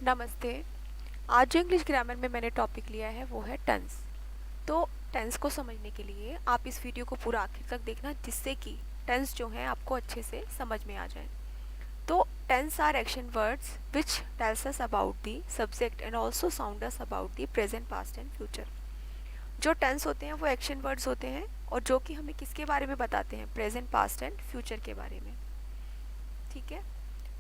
नमस्ते। आज जो इंग्लिश ग्रामर में मैंने टॉपिक लिया है वो है टेंस। तो टेंस को समझने के लिए आप इस वीडियो को पूरा आखिर तक देखना, जिससे कि टेंस जो है आपको अच्छे से समझ में आ जाए। तो tense are action words which tells us about the subject and also sound us about the present, past and future. जो टेंस होते हैं वो एक्शन वर्ड्स होते हैं और जो कि हमें किसके बारे में बताते हैं, प्रेजेंट, पास्ट एंड फ्यूचर के बारे में। ठीक है।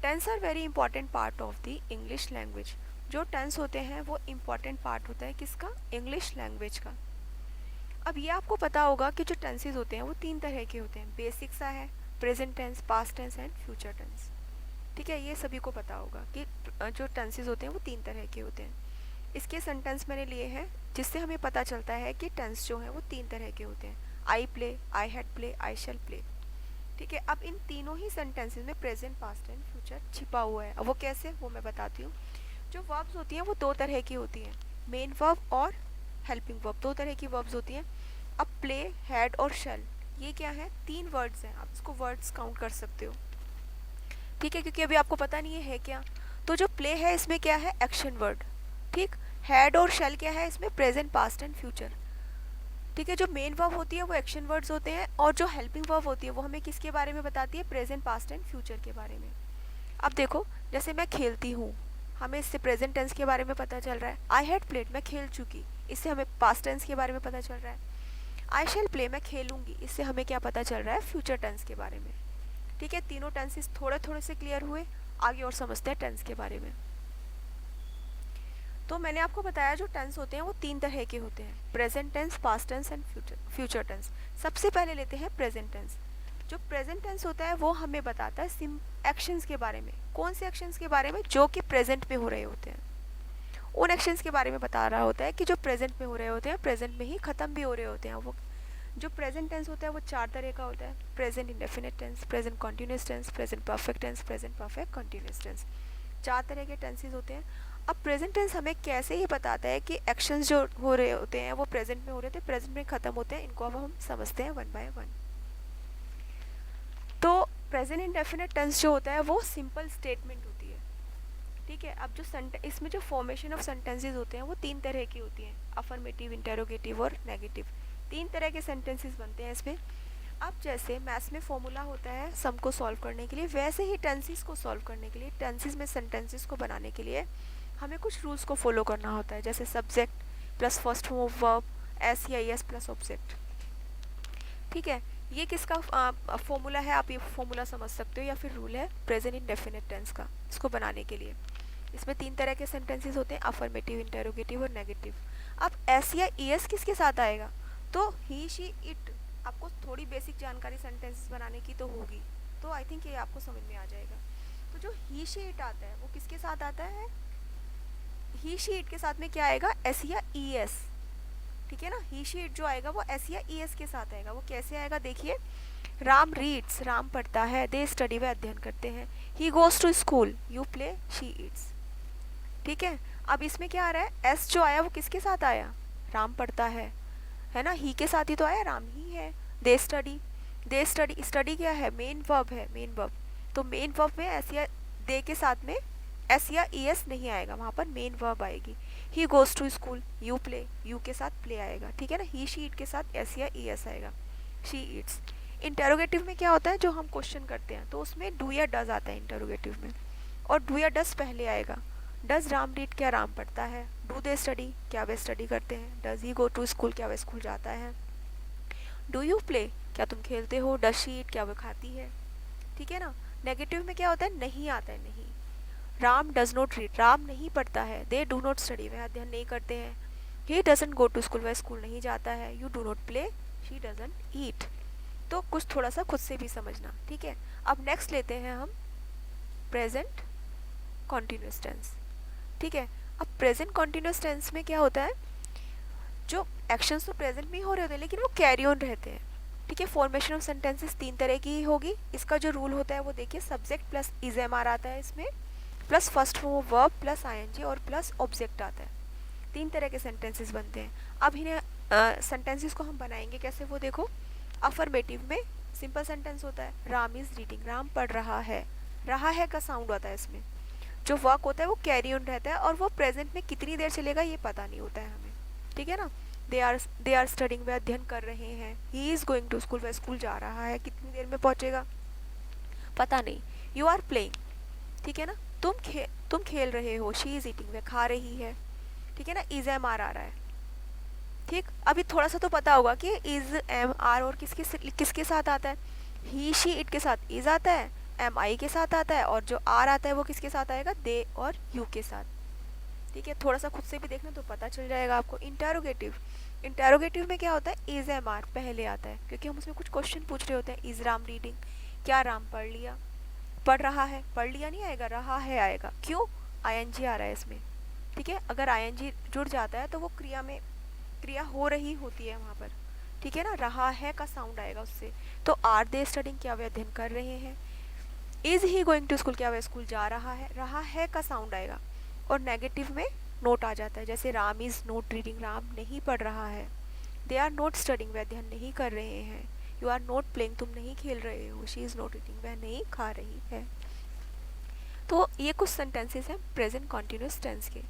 Tense are very important part of the English language. जो टेंस होते हैं वो इम्पॉर्टेंट पार्ट होता है किसका, इंग्लिश लैंग्वेज का। अब ये आपको पता होगा कि जो टेंसेज होते हैं वो तीन तरह के होते हैं। बेसिक सा है, present tense, past tense and future tense. ठीक है, ये सभी को पता होगा कि जो टेंसेज होते हैं वो तीन तरह के होते हैं। इसके सेंटेंस मैंने लिए हैं जिससे हमें पता चलता है कि टेंस जो है वो तीन तरह के होते हैं। I play, I had play, I shall play. ठीक है। अब इन तीनों ही सेंटेंसेस में प्रेजेंट, पास्ट एंड फ्यूचर छिपा हुआ है। अब वो कैसे, वो मैं बताती हूँ। जो वर्ब्स होती हैं वो दो तरह की होती हैं, मेन वर्ब और हेल्पिंग वर्ब। दो तरह की वर्ब्स होती हैं। अब प्ले, हैड और शेल, ये क्या है, तीन वर्ड्स हैं। आप इसको वर्ड्स काउंट कर सकते हो। ठीक है, क्योंकि अभी आपको पता नहीं है क्या। तो जो प्ले है इसमें क्या है, एक्शन वर्ड। ठीक। हैड और शेल क्या है इसमें, प्रेजेंट, पास्ट एंड फ्यूचर। ठीक है। जो मेन वर्ब होती है वो एक्शन वर्ड्स होते हैं और जो हेल्पिंग वर्ब होती है वो हमें किसके बारे में बताती है, प्रेजेंट, पास्ट एंड फ्यूचर के बारे में। अब देखो, जैसे मैं खेलती हूँ, हमें इससे प्रेजेंट टेंस के बारे में पता चल रहा है। आई हैड प्लेड, मैं खेल चुकी, इससे हमें पास्ट टेंस के बारे में पता चल रहा है। आई शैल प्ले, मैं खेलूंगी, इससे हमें क्या पता चल रहा है, फ्यूचर टेंस के बारे में। ठीक है, तीनों टेंसेस थोड़े थोड़े से क्लियर हुए। आगे और समझते हैं टेंस के बारे में। तो मैंने आपको बताया जो टेंस होते हैं वो तीन तरह के होते हैं, present tense, past tense and future tense. सबसे पहले लेते हैं प्रेजेंट टेंस। जो प्रेजेंट टेंस होता है वो हमें बताता है एक्शंस के बारे में। कौन से एक्शंस के बारे में, जो कि प्रेजेंट में हो रहे होते हैं। उन एक्शंस के बारे में बता रहा होता है कि जो प्रेजेंट में हो रहे होते हैं, प्रेजेंट में ही ख़त्म भी हो रहे होते हैं। वो जो प्रेजेंट टेंस होता है वो चार तरह का होता है, present indefinite tense, present continuous tense, present perfect tense, present perfect continuous tense. चार तरह के टेंसेज होते हैं। अब प्रेजेंट टेंस हमें कैसे ही बताता है कि एक्शंस जो हो रहे होते हैं वो प्रेजेंट में हो रहे थे, प्रेजेंट में ख़त्म होते हैं। इनको अब हम समझते हैं वन बाय वन। तो प्रेजेंट इंडेफिनिट टेंस जो होता है वो सिंपल स्टेटमेंट होती है। ठीक है। अब जो इसमें जो फॉर्मेशन ऑफ सेंटेंसेस होते हैं वो तीन तरह की होती हैं, अफर्मेटिव, इंटेरोगेटिव और नेगेटिव। तीन तरह के सेंटेंसेस बनते हैं इसमें। अब जैसे मैथ्स में फॉर्मूला होता है सम को सॉल्व करने के लिए, वैसे ही टेंसेस को सॉल्व करने के लिए, टेंसेस में सेंटेंसेस को बनाने के लिए हमें कुछ रूल्स को फॉलो करना होता है। जैसे subject plus first form of verb, S या एस प्लस ऑब्जेक्ट। ठीक है। ये किसका फॉर्मूला है, आप ये फॉर्मूला समझ सकते हो, या फिर रूल है प्रेजेंट इंडेफिनिट टेंस का, इसको बनाने के लिए। इसमें तीन तरह के सेंटेंसेस होते हैं, अफर्मेटिव, इंटेरोगेटिव और नेगेटिव। अब एस या एस किसके साथ आएगा, तो ही, शी, इट। आपको थोड़ी बेसिक जानकारी सेंटेंसेस बनाने की तो होगी, तो आई थिंक ये आपको समझ में आ जाएगा। तो जो ही, शी, इट आता है वो किसके साथ आता है, ही, शी, इट के साथ में क्या आएगा, एस या ई एस। ठीक है ना, ही, शी, इट जो आएगा वो एस या ई एस के साथ आएगा। वो कैसे आएगा, देखिए, राम रीड्स, राम पढ़ता है, दे स्टडी, वे अध्ययन करते हैं, he goes to school, you play, she eats. ठीक है। अब इसमें क्या आ रहा है, एस जो आया वो किसके साथ आया, राम पढ़ता है ना, ही के साथ ही तो आया, राम ही है। They study, they study, study क्या है, मेन वर्ब है, मेन वर्ब। तो मेन वर्ब में एस या दे के साथ में एस या ई एस नहीं आएगा, वहाँ पर मेन वर्ब आएगी। He goes to school, you play, you के साथ प्ले आएगा। ठीक है ना, ही, शी, इट के साथ एस या ई एस आएगा, शी ईट्स। इंटेरोगेटिव में क्या होता है, जो हम क्वेश्चन करते हैं तो उसमें डू या डज आता है इंटेरोगेटिव में, और डू या डज पहले आएगा। डज राम रीड, क्या राम पढ़ता है। डू दे स्टडी, क्या वे स्टडी करते हैं। Does he go to school, क्या वे स्कूल जाता है। डू यू प्ले, क्या तुम खेलते हो। डज शी ईट, क्या वो खाती है। ठीक है ना। नेगेटिव में क्या होता है, नहीं आता है, नहीं। Ram does not read, Ram नहीं पढ़ता है। दे डू नॉट स्टडी, वह अध्ययन नहीं करते हैं। He doesn't go to school, वह स्कूल नहीं जाता है। You do not play, she doesn't eat. तो कुछ थोड़ा सा खुद से भी समझना। ठीक है। अब नेक्स्ट लेते हैं हम प्रेजेंट कॉन्टिन्यूस टेंस। ठीक है। अब प्रेजेंट कॉन्टिन्यूस टेंस में क्या होता है, जो एक्शंस तो प्रेजेंट में ही हो रहे होते हैं लेकिन वो कैरी ऑन रहते हैं। ठीक है। फॉर्मेशन ऑफ सेंटेंसेस तीन तरह की ही होगी। इसका जो रूल होता है वो देखिए, subject plus is am are आता है इसमें, plus first form of verb plus ING और प्लस ऑब्जेक्ट आता है। तीन तरह के सेंटेंसेस बनते हैं। अब इन्हें सेंटेंसेस को हम बनाएंगे कैसे, वो देखो। अफर्मेटिव में सिंपल सेंटेंस होता है, राम इज रीडिंग, राम पढ़ रहा है। रहा है का साउंड आता है इसमें। जो वर्क होता है वो कैरी ऑन रहता है, और वो प्रेजेंट में कितनी देर चलेगा ये पता नहीं होता है हमें, ठीक है ना। दे आर स्टडिंग, वे अध्ययन कर रहे हैं। He is going to school, वह स्कूल जा रहा है, कितनी देर में पहुंचेगा पता नहीं। यू आर प्लेइंग, ठीक है ना, तुम खेल रहे हो। शी इज़ ईटिंग, वह खा रही है, ठीक है ना। इज एम आर आ रहा है, ठीक। अभी थोड़ा सा तो पता होगा कि इज एम आर और किसके साथ आता है, ही शी इट के साथ इज आता है, एम आई के साथ आता है, और जो आर आता है वो किसके साथ आएगा, दे और यू के साथ, ठीक है। थोड़ा सा खुद से भी देखना तो पता चल जाएगा आपको। इंटेरोगेटिव, इंटेरोगेटिव में क्या होता है, इज एम आर पहले आता है, क्योंकि हम उसमें कुछ क्वेश्चन पूछ रहे होते हैं। इज राम रीडिंग, क्या राम पढ़ लिया, पढ़ रहा है, पढ़ लिया नहीं आएगा, रहा है आएगा। क्यों, आईएनजी आ रहा है इसमें, ठीक है। अगर आईएनजी जुड़ जाता है तो वो क्रिया हो रही होती है वहाँ पर, ठीक है ना। रहा है का साउंड आएगा उससे। तो आर दे स्टडिंग, क्या वे अध्ययन कर रहे हैं। Is he going to school, क्या वह स्कूल जा रहा है, रहा है का साउंड आएगा। और नेगेटिव में नोट आ जाता है, जैसे Ram is note reading, Ram नहीं पढ़ रहा है। दे आर नोट स्टडिंग, वे अध्ययन नहीं कर रहे हैं। यू आर नोट प्लेइंग, तुम नहीं खेल रहे हो। शी इज़ नोट ईटिंग, वह नहीं खा रही है। तो ये कुछ सेंटेंसेस हैं प्रेजेंट कॉन्टिन्यूस टेंस के।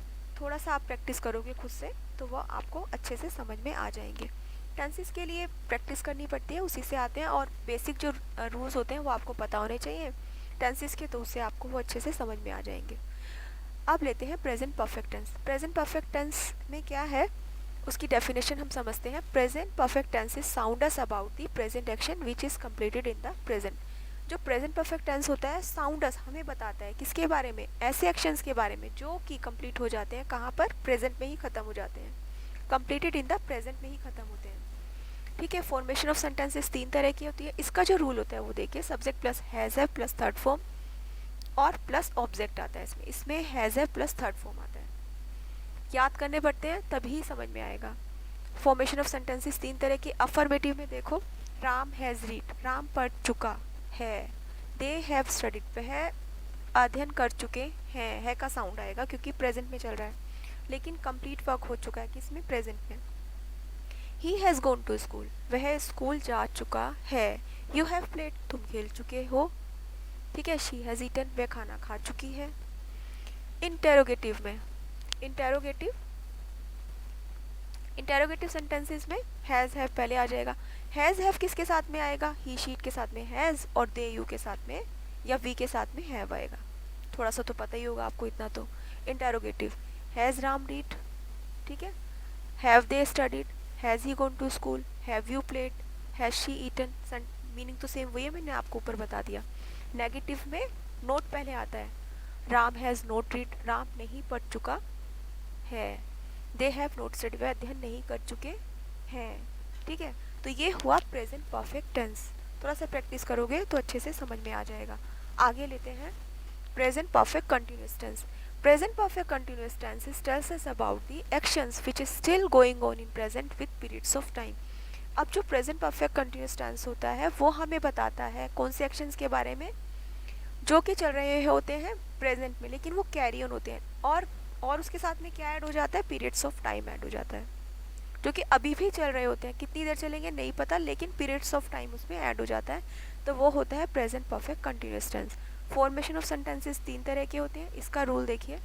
थोड़ा सा आप प्रैक्टिस करोगे खुद से तो वो आपको अच्छे से समझ में आ जाएंगे। टेंसेस के लिए प्रैक्टिस करनी पड़ती है, उसी से आते हैं, और बेसिक जो रूल्स होते हैं वो आपको पता होने चाहिए टेंसेस के, तो उससे आपको वो अच्छे से समझ में आ जाएंगे। अब लेते हैं present perfect tense. Present perfect tense में क्या है उसकी डेफिनेशन हम समझते हैं। Present perfect tense is sound us about the present action which is completed in the present. जो प्रेजेंट परफेक्ट टेंस होता है साउंड अस हमें बताता है किसके बारे में, ऐसे एक्शंस के बारे में जो कि कंप्लीट हो जाते हैं कहाँ पर, प्रेजेंट में ही खत्म हो जाते हैं, कंप्लीटेड इन द प्रेजेंट में ही खत्म होते हैं, ठीक है। फॉर्मेशन ऑफ सेंटेंसेस 3 तरह की होती है। इसका जो रूल होता है वो देखिए, subject plus has have plus third form और प्लस ऑब्जेक्ट आता है इसमें। इसमें has have plus third form आता है, याद करने पड़ते हैं तभी समझ में आएगा। फॉर्मेशन ऑफ सेंटेंसेस 3 तरह की। अफर्मेटिव में देखो, राम हैज़ रीड, राम पढ़ चुका है। दे हैव स्टडीड, वह अध्ययन कर चुके हैं, है का साउंड आएगा क्योंकि प्रेजेंट में चल रहा है, लेकिन कंप्लीट वर्क हो चुका है किसमें, प्रेजेंट में। He has gone to school, वह स्कूल जा चुका है। यू हैव प्लेड, तुम खेल चुके हो, ठीक है। शी हैज़ ईटन, वह खाना खा चुकी है। इंटेरोगेटिव में, इंटेरोगेटिव सेंटेंसेस में हैज़ हैव पहले आ जाएगा। हैज़ हैव किसके साथ में आएगा, ही शीट के साथ में हैज़, और दे यू के साथ में या वी के साथ में हैव आएगा। थोड़ा सा तो पता ही होगा आपको इतना तो। इंटेरोगेटिव, हैज़ राम रीड, ठीक है। Have they studied, has he gone to school, have you played, has she eaten. Meaning तो सेम वही है, मैंने आपको ऊपर बता दिया। नेगेटिव में नोट पहले आता है, Ram has note read, Ram नहीं पढ़ चुका है। दे हैव नोट स्टडी, वह अध्ययन नहीं कर चुके हैं, ठीक है। तो ये हुआ प्रेजेंट परफेक्ट टेंस। थोड़ा सा प्रैक्टिस करोगे तो अच्छे से समझ में आ जाएगा। आगे लेते हैं present perfect continuous tense. Present perfect continuous tense tells us about the actions which is still going on in present with periods of time. अब जो प्रेजेंट परफेक्ट कंटिन्यूस टेंस होता है वो हमें बताता है कौन से एक्शंस के बारे में, जो कि चल रहे होते हैं प्रेजेंट में लेकिन वो कैरी ऑन होते हैं, और उसके साथ में क्या ऐड हो जाता है, पीरियड्स ऑफ टाइम ऐड हो जाता है, जो कि अभी भी चल रहे होते हैं। कितनी देर चलेंगे नहीं पता, लेकिन पीरियड्स ऑफ टाइम उसमें ऐड हो जाता है, तो वो होता है present perfect continuous tense. Formation of sentences 3 तरह के होते हैं। इसका रूल देखिए,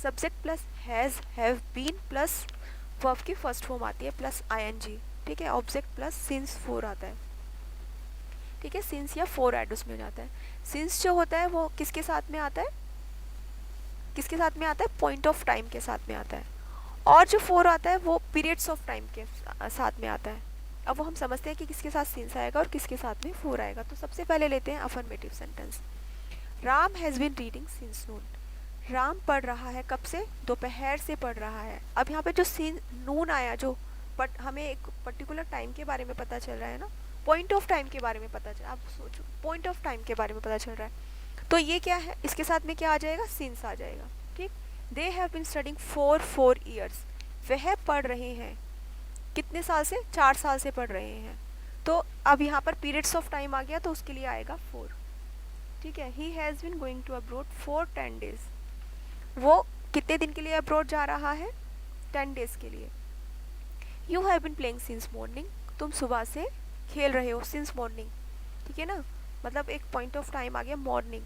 subject plus has have been plus verb की फर्स्ट फॉर्म आती है प्लस आईएनजी, ठीक है। ऑब्जेक्ट प्लस सिंस 4 आता है, ठीक है। सिंस या 4 ऐड उसमें हो जाता है। सिंस जो होता है वो किसके साथ में आता है, किसके साथ में आता है, पॉइंट ऑफ टाइम के साथ में आता है, और जो 4 आता है वो पीरियड्स ऑफ टाइम के साथ में आता है। अब वो हम समझते हैं कि किसके साथ सिंस आएगा और किसके साथ में 4 आएगा। तो सबसे पहले लेते हैं affirmative sentence. Ram has been reading since noon, Ram पढ़ रहा है कब से, दोपहर से पढ़ रहा है। अब यहाँ पे जो नून आया, जो हमें एक पर्टिकुलर टाइम के बारे में पता चल रहा है ना, पॉइंट ऑफ टाइम के बारे में पता चल, आप सोचो पॉइंट ऑफ टाइम के बारे में पता चल रहा है, तो ये क्या है, इसके साथ में क्या आ जाएगा, सिंस आ जाएगा, ठीक। They have been studying for 4 years, वह पढ़ रहे हैं कितने साल से, 4 साल से पढ़ रहे हैं। तो अब यहाँ पर पीरियड्स ऑफ टाइम आ गया तो उसके लिए आएगा 4, ठीक है। He has been going to abroad for 10 days, वो कितने दिन के लिए अब्रॉड जा रहा है, 10 डेज के लिए। You have been playing since morning, तुम सुबह से खेल रहे हो, सिंस मॉर्निंग, ठीक है ना, मतलब एक पॉइंट ऑफ टाइम आ गया मॉर्निंग,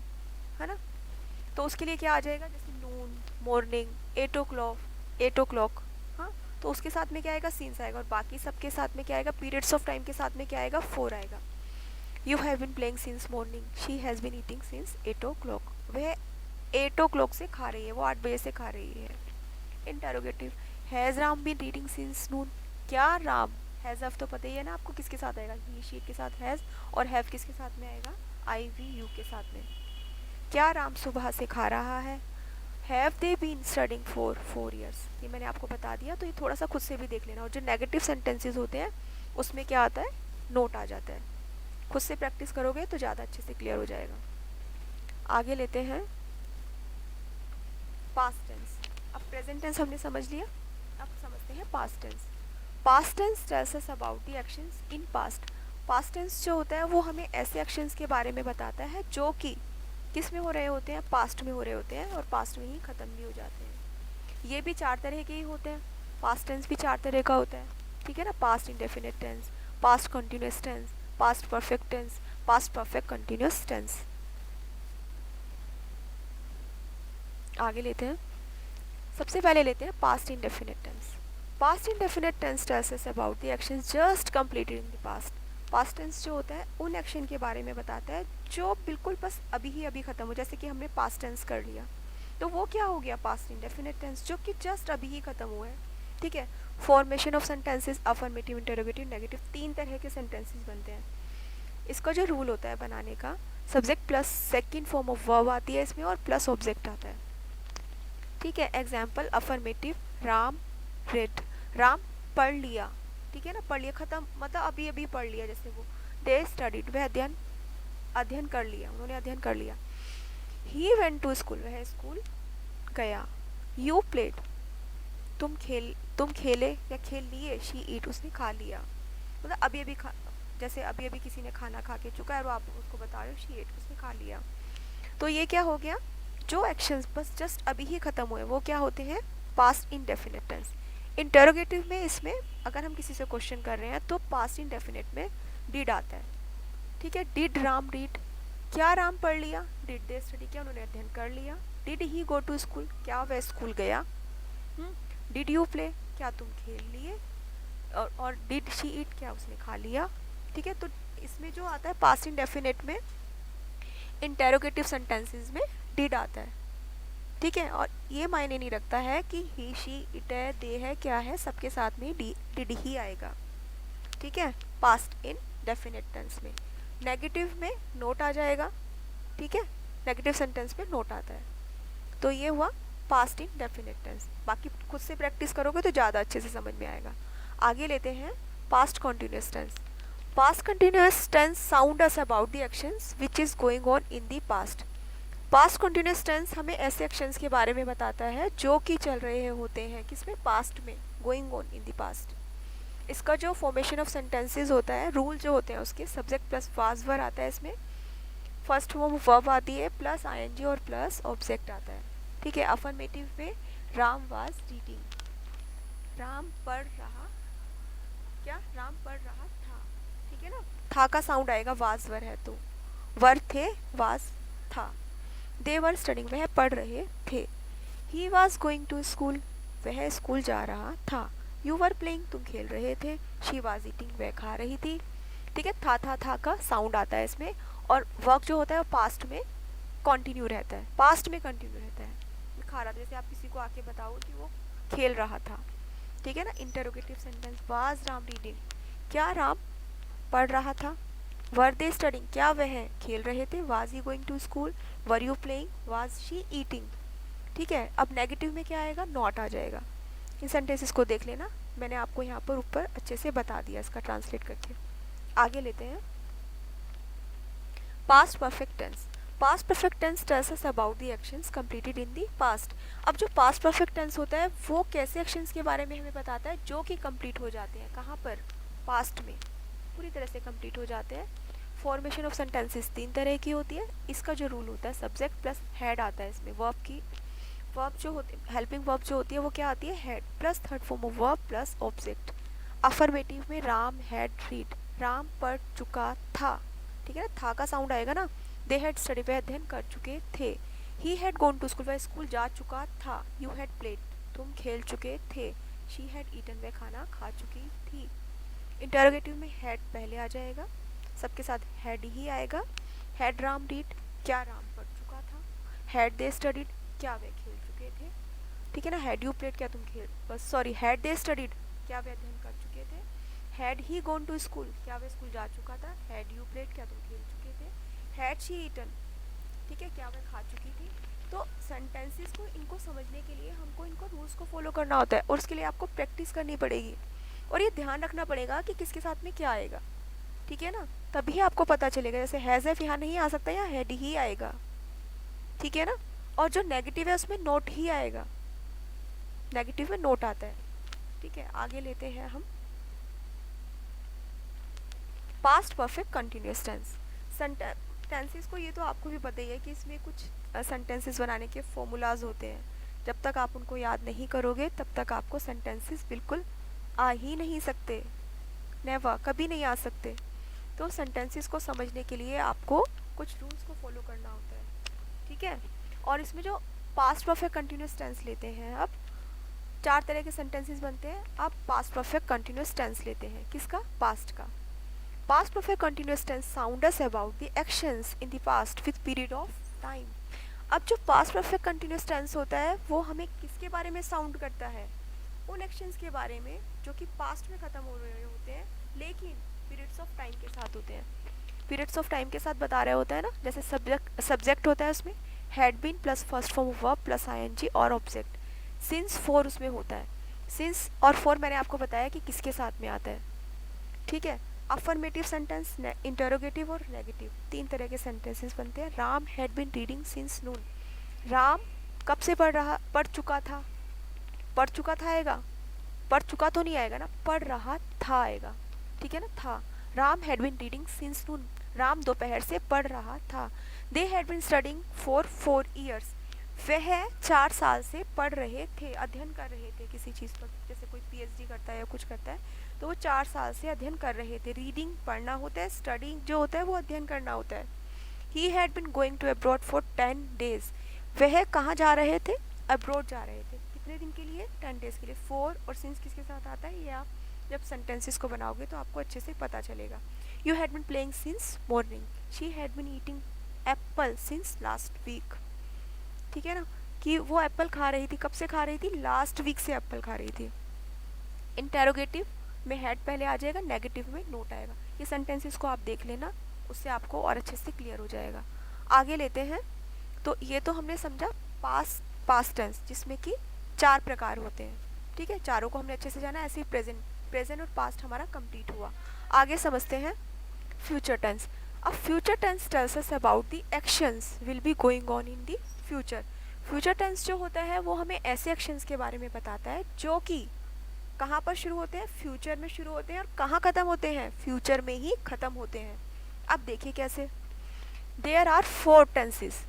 है ना। तो उसके लिए क्या आ जाएगा, जैसे मॉर्निंग, 8 o'clock, 8 o'clock। हाँ, तो उसके साथ में क्या आएगा, सीन्स आएगा, और बाकी सबके साथ में क्या आएगा, पीरियड्स ऑफ टाइम के साथ में क्या आएगा, 4 आएगा। You have been playing since morning, she has been eating since 8 o'clock। वह 8 o'clock से खा रही है, वो 8 बजे से खा रही है। Interrogative, has Ram been reading since noon, क्या राम, हैज़ हैव तो पता ही है ना आपको किसके साथ आएगा, ही शी के साथ हैज़, और हैव किसके साथ में आएगा, आई वी यू के साथ में। क्या राम सुबह से खा रहा है, have they been studying for 4 years, ये मैंने आपको बता दिया। तो ये थोड़ा सा खुद से भी देख लेना, और जो नेगेटिव सेंटेंसेस होते हैं उसमें क्या आता है, नोट आ जाता है। खुद से प्रैक्टिस करोगे तो ज़्यादा अच्छे से क्लियर हो जाएगा। आगे लेते हैं पास्ट टेंस। अब प्रेजेंट टेंस हमने समझ लिया, अब समझते हैं past tense. Past tense tells us about the actions in past. Past tense जो होता है वो हमें ऐसे एक्शंस के बारे में बताता है जो कि किस में हो रहे होते हैं, पास्ट में हो रहे होते हैं, और पास्ट में ही ख़त्म भी हो जाते हैं। ये भी 4 तरह के ही होते हैं, पास्ट टेंस भी 4 तरह का होता है, ठीक है ना। Past indefinite tense, past continuous tense, past perfect tense, past perfect continuous tense. आगे लेते हैं, सबसे पहले लेते हैं past indefinite tense. Past indefinite tense tells us about the actions just completed in the past. Past tense जो होता है उन एक्शन के बारे में बताता है जो बिल्कुल बस अभी ही अभी ख़त्म हो, जैसे कि हमने पास्ट टेंस कर लिया तो वो क्या हो गया, पास्ट इंडेफिनिट टेंस, जो कि जस्ट अभी ही ख़त्म हुआ है, ठीक है। Formation of sentences, affirmative, interrogative, negative, 3 तरह के सेंटेंसेस बनते हैं। इसका जो रूल होता है बनाने का, subject plus second form of verb आती है इसमें, और प्लस ऑब्जेक्ट आता है, ठीक है। Example affirmative, Ram red, Ram पढ़ लिया, ठीक है ना, पढ़ लिया ख़त्म, मतलब अभी अभी पढ़ लिया, जैसे वो दे स्टडीड, वह अध्ययन अध्ययन कर लिया, उन्होंने अध्ययन कर लिया। ही वेंट टू स्कूल, वह स्कूल गया। यू प्लेड, तुम खेले या खेल लिए। शी ईट, उसने खा लिया, मतलब अभी अभी खा, जैसे अभी अभी किसी ने खाना खा के चुका है और आप उसको बता रहे हो शी ईट, उसने खा लिया। तो ये क्या हो गया, जो एक्शंस बस जस्ट अभी ही ख़त्म हुए वो क्या होते हैं, पास्ट इंडेफिनिट टेंस। इंटरोगेटिव में इसमें अगर हम किसी से क्वेश्चन कर रहे हैं तो पास्ट इंडेफिनिट में डिड आता है, ठीक है। डिड राम रीड, क्या राम पढ़ लिया। डिड दे स्टडी, क्या उन्होंने अध्ययन कर लिया। Did he go to school, क्या वह स्कूल गया। डिड यू प्ले, क्या तुम खेल लिए। और डिड शी ईट, क्या उसने खा लिया, ठीक है। तो इसमें जो आता है पास्ट इंडेफिनिट में, इंटेरोगेटिव सेंटेंसेस में डिड आता है, ठीक है। और ये मायने नहीं रखता है कि ही शी इट है दे है क्या है, सबके साथ में डिड ही आएगा, ठीक है, पास्ट इन डेफिनेट टेंस में। नेगेटिव में नोट आ जाएगा, ठीक है, नेगेटिव सेंटेंस में नोट आता है। तो ये हुआ पास्ट इन डेफिनेट टेंस। बाकी खुद से प्रैक्टिस करोगे तो ज़्यादा अच्छे से समझ में आएगा। आगे लेते हैं past continuous tense. Past continuous tense sound us about the actions which is going on in the past. Past continuous tense हमें ऐसे एक्शंस के बारे में बताता है जो कि चल रहे होते हैं किसमें, पास्ट में, going on in the past. इसका जो फॉर्मेशन ऑफ सेंटेंसेस होता है, रूल जो होते हैं उसके, सब्जेक्ट प्लस वाज वर आता है इसमें, फर्स्ट फॉर्म वर्ब आती है, प्लस आईएनजी और प्लस ऑब्जेक्ट आता है, ठीक है। अफर्मेटिव में राम वाज रीडिंग, राम पढ़ रहा, क्या राम पढ़ रहा था, ठीक है ना। था का साउंड आएगा, वाज वर है तो, वर थे, वाज था। दे वर स्टडिंग, वह पढ़ रहे थे। He was going to school, वह स्कूल जा रहा था। यू वर प्लेइंग, तुम खेल रहे थे। शी वॉज ईटिंग, वह खा रही थी, ठीक है। था का साउंड आता है इसमें, और वर्क जो होता है वो पास्ट में कंटिन्यू रहता है, पास्ट में कंटिन्यू रहता है। खा रहा था, जैसे आप किसी को आके बताओ कि वो खेल रहा था, ठीक है ना। Interrogative sentence, was Ram reading, क्या राम पढ़ रहा था। वर दे स्टडिंग, क्या वह खेल रहे थे। Was he going to school, were you playing, was she eating, ठीक है। अब नेगेटिव में क्या आएगा, नॉट आ जाएगा। इन सेंटेंसेस को देख लेना, मैंने आपको यहाँ पर ऊपर अच्छे से बता दिया इसका ट्रांसलेट करके। आगे लेते हैं past perfect tense. Past perfect tense tells us about the actions completed in the past. अब जो पास्ट परफेक्ट टेंस होता है वो कैसे एक्शंस के बारे में हमें बताता है जो कि कंप्लीट हो जाते हैं, कहाँ पर, पास्ट में, पूरी तरह से कंप्लीट हो जाते हैं। फॉर्मेशन ऑफ सेंटेंसेस 3 तरह की होती है। इसका जो रूल होता है, सब्जेक्ट प्लस हेड आता है इसमें, वर्ब की, वर्ब जो होती है, हेल्पिंग वर्ब जो होती है वो क्या आती है, head plus third form of verb plus object. Affirmative में राम हैड रीड, राम पढ़ चुका था, ठीक है ना, था का साउंड आएगा ना। दे हैड स्टडी, वे अध्ययन कर चुके थे। He had gone to school, वह स्कूल जा चुका था। यू हैड प्लेड, तुम खेल चुके थे। शी हैड ईटन, वह खाना खा चुकी थी। इंटरोगेटिव में हैड पहले आ जाएगा, सबके साथ हैड ही आएगा। हैड राम रीड, क्या राम पढ़ चुका था। हैड दे स्टडीड, क्या वे खेल चुके थे। ठीक है ना। हैड यू प्लेड, क्या तुम खेल, बस सॉरी, हैड दे स्टडीड, क्या वे अध्ययन कर चुके थे। Had he gone to school, क्या वे स्कूल जा चुका था। हैड यू प्लेड, क्या तुम खेल चुके थे। हैड शी ईटन, ठीक है, क्या वह खा चुकी थी। तो सेंटेंसेस को, इनको समझने के लिए हमको इनको रूल्स को फॉलो करना होता है, और उसके लिए आपको प्रैक्टिस करनी पड़ेगी, और ये ध्यान रखना पड़ेगा कि किसके साथ में क्या आएगा। ठीक है ना। तभी आपको पता चलेगा, जैसे हैज़ एफ यहाँ नहीं आ सकता, या हैड ही आएगा। ठीक है ना। और जो नेगेटिव है उसमें नोट ही आएगा, नेगेटिव में नोट आता है। ठीक है, आगे लेते हैं हम past perfect continuous tense. Sentences को, ये तो आपको भी पता ही है कि इसमें कुछ सेंटेंसेस बनाने के फॉर्मूलाज होते हैं। जब तक आप उनको याद नहीं करोगे तब तक आपको सेंटेंसेस बिल्कुल आ ही नहीं सकते, नेवर, कभी नहीं आ सकते। तो सेंटेंसेस को समझने के लिए आपको कुछ रूल्स को फॉलो करना होता है। ठीक है। और इसमें जो पास्ट परफेक्ट कंटिन्यूअस टेंस लेते हैं, अब 4 तरह के सेंटेंसेस बनते हैं। आप पास्ट परफेक्ट कंटिन्यूअस टेंस लेते हैं, किसका, पास्ट का। Past perfect continuous tense sound us about the actions in the past with period of time. अब जो past perfect continuous tense होता है वो हमें किसके बारे में साउंड करता है, उन एक्शंस के बारे में जो कि पास्ट में ख़त्म हो रहे होते हैं, लेकिन पीरियड्स ऑफ टाइम के साथ होते हैं। पीरियड्स ऑफ टाइम के साथ बता रहे होता है ना, जैसे सब्जेक्ट होता है उसमें had been plus first form verb plus ING और ऑब्जेक्ट। सिंस फॉर उसमें होता है, सिंस और फॉर मैंने आपको बताया कि किसके साथ में आता है। ठीक है। अफर्मेटिव सेंटेंस, इंटरोगेटिव और नेगेटिव, 3 तरह के सेंटेंसेस बनते हैं। Ram had been reading since noon, Ram कब से पढ़ चुका था, पढ़ चुका था आएगा, पढ़ चुका तो नहीं आएगा ना, पढ़ रहा था आएगा। ठीक है ना, था। Ram had been reading since noon, Ram दोपहर से पढ़ रहा था। They had been studying for 4 years, वह 4 साल से पढ़ रहे थे, अध्ययन कर रहे थे किसी चीज़ पर, जैसे कोई पीएचडी करता है या कुछ करता है तो वो 4 साल से अध्ययन कर रहे थे। रीडिंग पढ़ना होता है, स्टडिंग जो होता है वो अध्ययन करना होता है। He had been going to abroad for 10 days, वह कहाँ जा रहे थे, अब्रॉड जा रहे थे, कितने दिन के लिए, 10 डेज के लिए। फॉर और सिंस किसके साथ आता है, ये आप जब सेंटेंसेस को बनाओगे तो आपको अच्छे से पता चलेगा। You had been playing since morning, she had been eating apple since last week. ठीक है ना, कि वो एप्पल खा रही थी, कब से खा रही थी, लास्ट वीक से एप्पल खा रही थी। इंटेरोगेटिव में हेड पहले आ जाएगा, नेगेटिव में नोट आएगा। ये सेंटेंसेस को आप देख लेना, उससे आपको और अच्छे से क्लियर हो जाएगा। आगे लेते हैं। तो ये तो हमने समझा पास्ट टेंस, जिसमें कि 4 प्रकार होते हैं। ठीक है, चारों को हमने अच्छे से जाना। ऐसे ही प्रेजेंट और पास्ट हमारा कंप्लीट हुआ। आगे समझते हैं फ्यूचर टेंस। अब future tense tells us about the actions will be going on in the future. Future tense जो होता है वो हमें ऐसे एक्शंस के बारे में बताता है जो कि कहाँ पर शुरू होते हैं, फ्यूचर में शुरू होते हैं, और कहाँ ख़त्म होते हैं, फ्यूचर में ही ख़त्म होते हैं। अब देखिए कैसे। देयर आर 4 टेंसेस,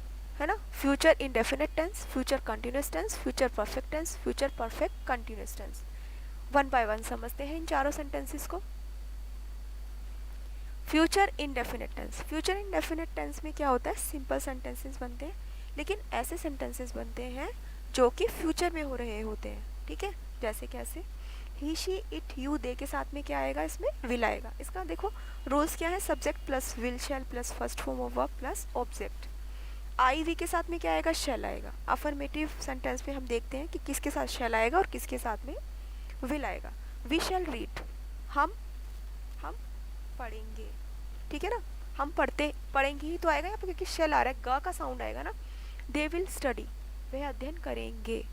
है ना, future indefinite tense, future continuous tense, future perfect tense, future perfect continuous tense. One by one समझते हैं इन चारों सेंटेंसेस को। Future indefinite tense, future indefinite tense में क्या होता है, सिंपल सेंटेंसेस बनते हैं, लेकिन ऐसे सेंटेंसेस बनते हैं जो कि फ्यूचर में हो रहे होते हैं। ठीक है, जैसे कैसे, ही शी इट यू दे के साथ में क्या आएगा, इसमें विल आएगा। इसका देखो रूल्स क्या है, subject plus will shall plus first form of verb plus object. I we के साथ में क्या आएगा, शैल आएगा। अफर्मेटिव सेंटेंस में हम देखते हैं कि किसके साथ शैल आएगा और किसके साथ में विल आएगा। वी शैल रीड, हम पढ़ेंगे। ठीक है ना, हम पढ़ेंगे ही तो आएगा यहाँ पर, क्योंकि शैल आ रहा है, ग का साउंड आएगा ना। दे विल स्टडी, वह अध्ययन करेंगे।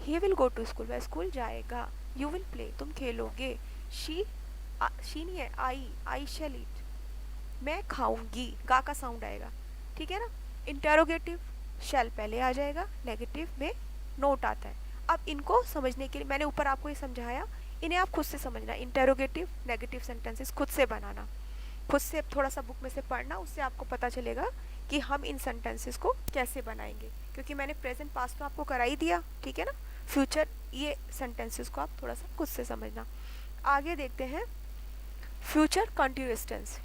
He will go to school, वह स्कूल जाएगा। यू विल प्ले, तुम खेलोगे। शी नहीं है, आई शैल ईट, मैं खाऊंगी, गा का साउंड आएगा। ठीक है ना। इंटेरोगेटिव शैल पहले आ जाएगा, नेगेटिव में नोट आता है। अब इनको समझने के लिए मैंने ऊपर आपको ये समझाया, इन्हें आप खुद से समझना। इंटेरोगेटिव नेगेटिव सेंटेंसेस खुद से बनाना, खुद से थोड़ा सा बुक में से पढ़ना, उससे आपको पता चलेगा कि हम इन सेंटेंसेस को कैसे बनाएंगे, क्योंकि मैंने प्रेजेंट पास्ट तो आपको करा ही दिया। ठीक है ना, फ्यूचर ये सेंटेंसेस को आप थोड़ा सा खुद से समझना। आगे देखते हैं future continuous tense.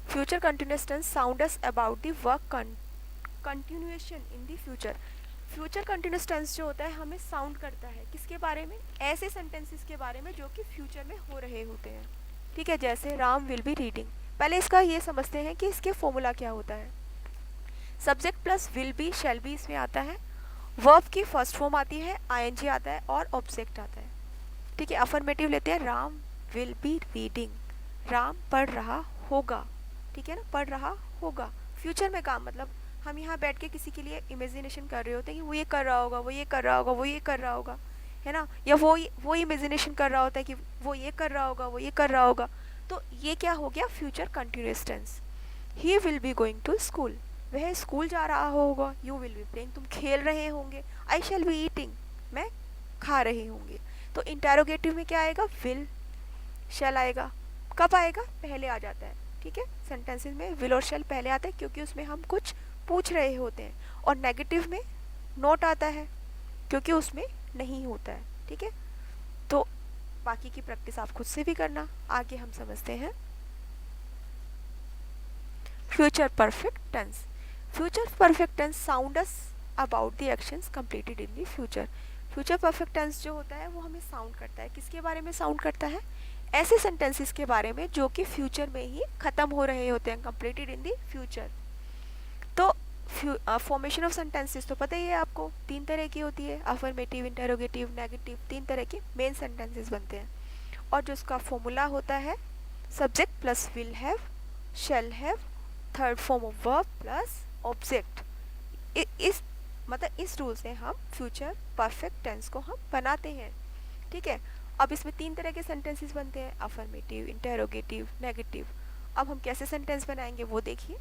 Future continuous tense sound us about the work continuation in the future. Future continuous tense जो होता है हमें साउंड करता है किसके बारे में, ऐसे सेंटेंसेस के बारे में जो कि फ्यूचर में हो रहे होते हैं। ठीक है, जैसे राम विल बी रीडिंग। पहले इसका ये समझते हैं कि इसके फॉर्मूला क्या होता है। Subject plus will be shall be इसमें आता है, वर्ब की फर्स्ट फॉर्म आती है, आईएनजी आता है और ऑब्जेक्ट आता है। ठीक है, अफर्मेटिव लेते हैं, Ram will be reading, Ram पढ़ रहा होगा। ठीक है ना, पढ़ रहा होगा फ्यूचर में काम, मतलब हम यहाँ बैठ के किसी के लिए इमेजिनेशन कर रहे होते हैं कि वो ये कर रहा होगा, वो ये कर रहा होगा, वो ये कर रहा होगा, है ना, या वो इमेजिनेशन कर रहा होता है कि वो ये कर रहा होगा, वो ये कर रहा होगा। तो ये क्या हो गया, future continuous tense. He will be going to school, वह स्कूल जा रहा होगा। यू विल बी प्लेइंग, तुम खेल रहे होंगे। आई शैल बी ईटिंग, मैं खा रहे होंगे। तो इंटेरोगेटिव में क्या आएगा, विल शैल आएगा। कब आएगा, पहले आ जाता है। ठीक है, सेंटेंसेस में विल और शैल पहले आता है क्योंकि उसमें हम कुछ पूछ रहे होते हैं, और नेगेटिव में नोट आता है क्योंकि उसमें नहीं होता है। ठीक है, तो बाकी की प्रैक्टिस आप खुद से भी करना। आगे हम समझते हैं future perfect tense. Future perfect tense sound us about the actions completed in the future. Future perfect tense जो होता है वो हमें साउंड करता है, किसके बारे में साउंड करता है, ऐसे सेंटेंसेस के बारे में जो कि फ्यूचर में ही खत्म हो रहे होते हैं, कंप्लीटेड इन द फ्यूचर। तो फॉर्मेशन ऑफ सेंटेंसेस तो पता ही है आपको, तीन तरह की होती है, अफर्मेटिव, इंटेरोगेटिव, नेगेटिव, तीन तरह के मेन सेंटेंसेस बनते हैं। और जो इसका फॉर्मूला होता है subject plus will have, shall have, third form of verb plus object. इस मतलब इस रूल से हम फ्यूचर परफेक्ट टेंस को हम बनाते हैं। ठीक है, अब इसमें तीन तरह के सेंटेंसेस बनते हैं, अफर्मेटिव, इंटेरोगेटिव, नेगेटिव। अब हम कैसे सेंटेंस बनाएंगे वो देखिए।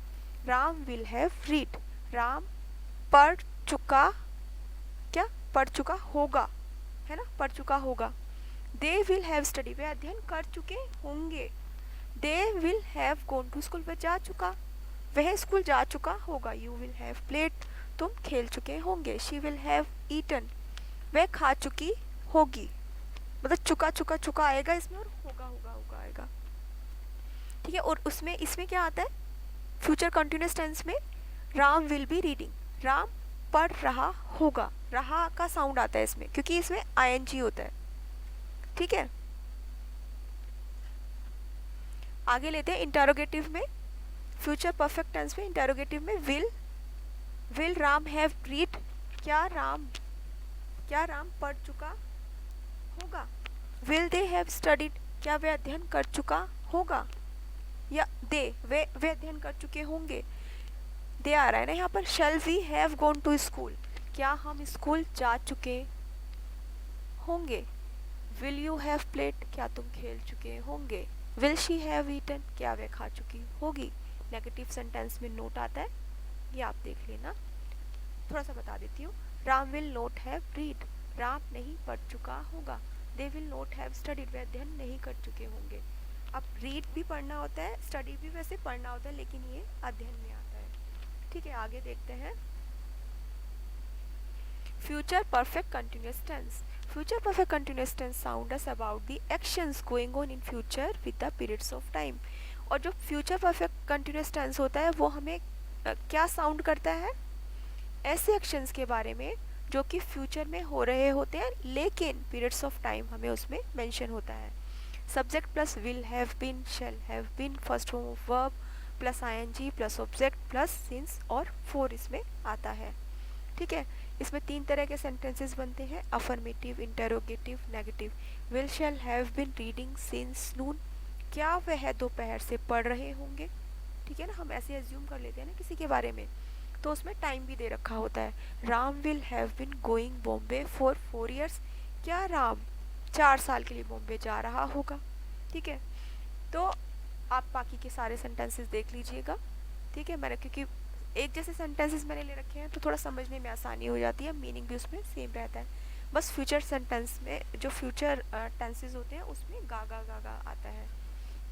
Ram will have read, Ram पढ़ चुका, क्या पढ़ चुका होगा, है ना, पढ़ चुका होगा। दे विल हैव स्टडी, वे अध्ययन कर चुके होंगे। They will have gone to school, वह जा चुका, वह स्कूल जा चुका होगा। यू विल हैव प्लेड, तुम खेल चुके होंगे। शी विल हैव ईटन, वह खा चुकी होगी। मतलब चुका चुका चुका आएगा इसमें, और होगा होगा होगा आएगा। ठीक है, और उसमें इसमें क्या आता है, फ्यूचर कंटिन्यूअस टेंस में Ram will be reading, Ram पढ़ रहा होगा। रहा का साउंड आता है इसमें क्योंकि इसमें आईएनजी होता है। ठीक है, आगे लेते हैं इंटेरोगेटिव में। फ्यूचर परफेक्ट टेंस में इंटेरोगेटिव में विल राम हैव रीड, क्या राम पढ़ चुका होगा। विल दे हैव स्टडीड, क्या वे अध्ययन कर चुका होगा, या वे अध्ययन कर चुके होंगे। दे आ रहा है ना यहाँ पर। Shall we have gone to school, क्या हम स्कूल जा चुके होंगे। विल यू हैव प्लेड, क्या तुम खेल चुके होंगे। विल शी हैव ईटन, क्या वह खा चुकी होगी। नेगेटिव सेंटेंस में नोट आता है, ये आप देख लेना। थोड़ा सा बता देती हूँ। Ram will not have read, Ram नहीं पढ़ चुका होगा। They will not have studied, वे अध्ययन नहीं कर चुके होंगे। अब रीड भी पढ़ना होता है, स्टडी भी वैसे पढ़ना होता है, लेकिन ये अध्ययन में आता है। ठीक है, आगे देखते हैं future perfect continuous tense. Future perfect continuous tense sound us about the actions going on in future with the periods of time. और जो फ्यूचर परफेक्ट कंटिन्यूअस टेंस होता है वो हमें क्या साउंड करता है, ऐसे एक्शंस के बारे में जो कि फ्यूचर में हो रहे होते हैं लेकिन पीरियड्स ऑफ टाइम हमें उसमें मेंशन होता है। Subject plus will have been, shall have been, first form of verb plus ING plus object plus since और फोर इसमें आता है। ठीक है, इसमें तीन तरह के सेंटेंसेस बनते हैं, affirmative, interrogative, negative. Will shall have been reading since noon, क्या वह दोपहर से पढ़ रहे होंगे। ठीक है ना, हम ऐसे एज्यूम कर लेते हैं ना किसी के बारे में, तो उसमें टाइम भी दे रखा होता है। Ram will have been going Bombay for 4 years, क्या राम 4 साल के लिए बॉम्बे जा रहा होगा। ठीक है, तो आप बाकी के सारे सेंटेंसेस देख लीजिएगा। ठीक है, मैंने क्योंकि एक जैसे सेंटेंसेस मैंने ले रखे हैं तो थोड़ा समझने में आसानी हो जाती है, मीनिंग भी उसमें सेम रहता है। बस फ्यूचर सेंटेंस में जो फ्यूचर टेंसेस होते हैं उसमें गागा गागा आता है।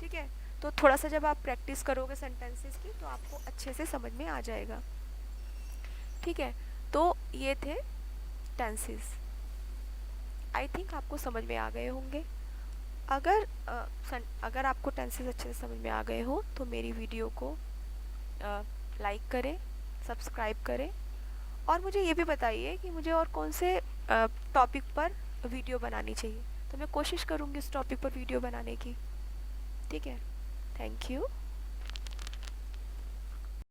ठीक है, तो थोड़ा सा जब आप प्रैक्टिस करोगे सेंटेंसेस की तो आपको अच्छे से समझ में आ जाएगा। ठीक है, तो ये थे टेंसेस। आई थिंक आपको समझ में आ गए होंगे। अगर आपको टेंसेस अच्छे से समझ में आ गए हो तो मेरी वीडियो को लाइक करें, सब्सक्राइब करें और मुझे ये भी बताइए कि मुझे और कौन से टॉपिक पर वीडियो बनानी चाहिए, तो मैं कोशिश करूँगी उस टॉपिक पर वीडियो बनाने की। ठीक है, थैंक यू।